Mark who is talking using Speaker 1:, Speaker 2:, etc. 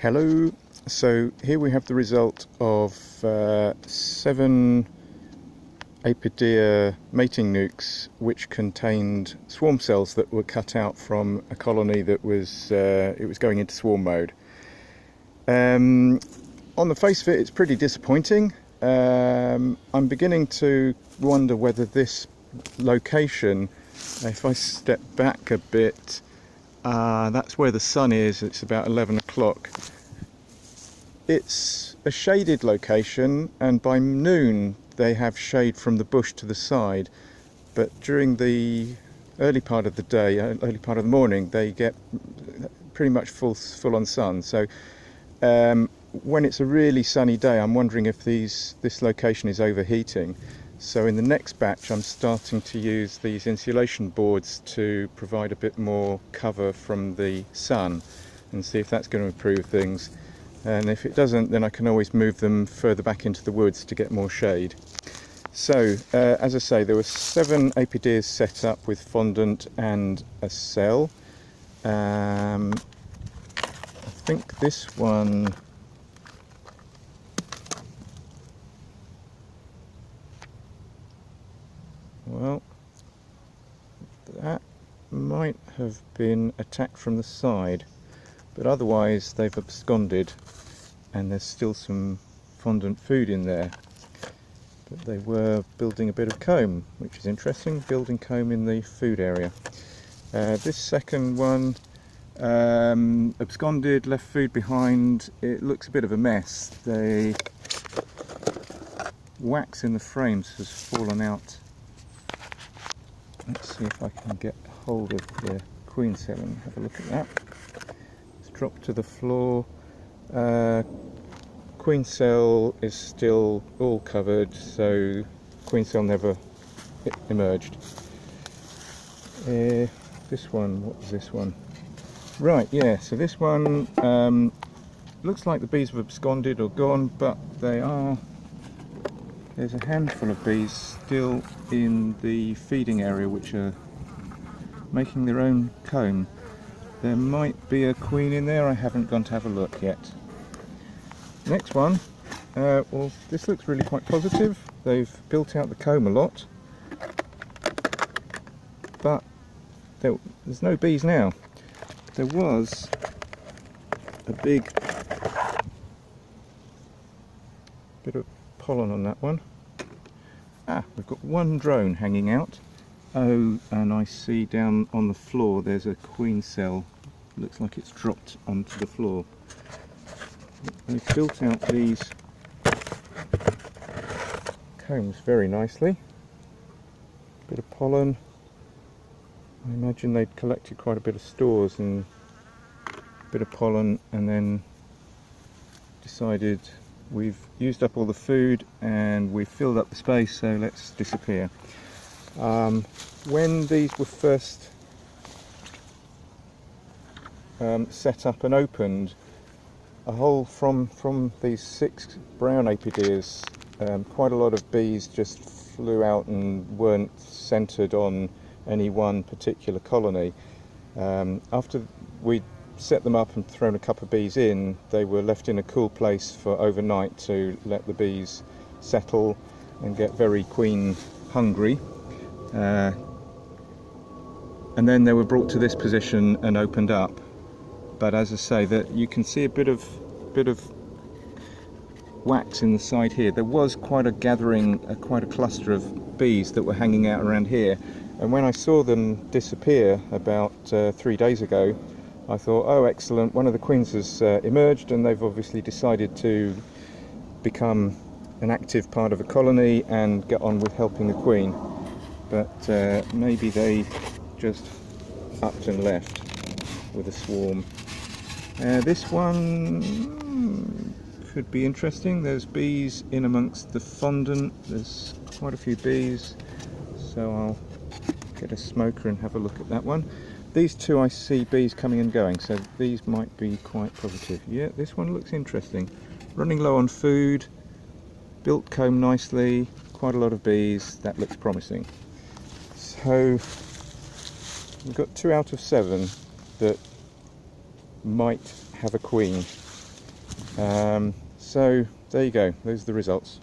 Speaker 1: Hello, so here we have the result of 7 Apidea mating nucs which contained swarm cells that were cut out from a colony that was going into swarm mode. On the face of it, it's pretty disappointing. I'm beginning to wonder whether this location, if I step back a bit, that's where the sun is. It's about 11 o'clock. It's a shaded location, and by noon they have shade from the bush to the side, but during the early part of the day, early part of the morning, they get pretty much full on sun. So when it's a really sunny day, I'm wondering if this location is overheating. So in the next batch, I'm starting to use these insulation boards to provide a bit more cover from the sun and see if that's going to improve things. And if it doesn't, then I can always move them further back into the woods to get more shade. So as I say, there were 7 Apideas set up with fondant and a cell. I think this one, well, that might have been attacked from the side, but otherwise they've absconded, and there's still some fondant food in there. But they were building a bit of comb, which is interesting, building comb in the food area. This second one absconded, left food behind. It looks a bit of a mess. The wax in the frames has fallen out. Let's see if I can get hold of the queen cell and have a look at that. It's dropped to the floor. Queen cell is still all covered, so queen cell never emerged. This one, what was this one? Right, yeah, so this one looks like the bees have absconded or gone, but there's a handful of bees still in the feeding area which are making their own comb. There might be a queen in there, I haven't gone to have a look yet. Next one, well, this looks really quite positive. They've built out the comb a lot, but there's no bees now. There was a big bit of pollen on that one. We've got one drone hanging out. Oh, and I see down on the floor there's a queen cell. Looks like it's dropped onto the floor. They've built out these combs very nicely. Bit of pollen. I imagine they'd collected quite a bit of stores and a bit of pollen, and then decided we've used up all the food and we've filled up the space, so let's disappear. When these were first set up and opened, a whole from these 6 brown Apideas, quite a lot of bees just flew out and weren't centered on any one particular colony. After we set them up and thrown a couple of bees in, they were left in a cool place for overnight to let the bees settle and get very queen hungry. And then they were brought to this position and opened up. But as I say, that you can see a bit of wax in the side here. There was quite a gathering, quite a cluster of bees that were hanging out around here. And when I saw them disappear about 3 days ago, I thought, oh excellent, one of the queens has emerged, and they've obviously decided to become an active part of a colony and get on with helping the queen. But maybe they just upped and left with a swarm. This one could be interesting. There's bees in amongst the fondant. There's quite a few bees, so I'll get a smoker and have a look at that one. These two I see bees coming and going, so these might be quite positive. Yeah, this one looks interesting. Running low on food, built comb nicely, quite a lot of bees. That looks promising. So we've got 2 out of 7 that might have a queen. So there you go, those are the results.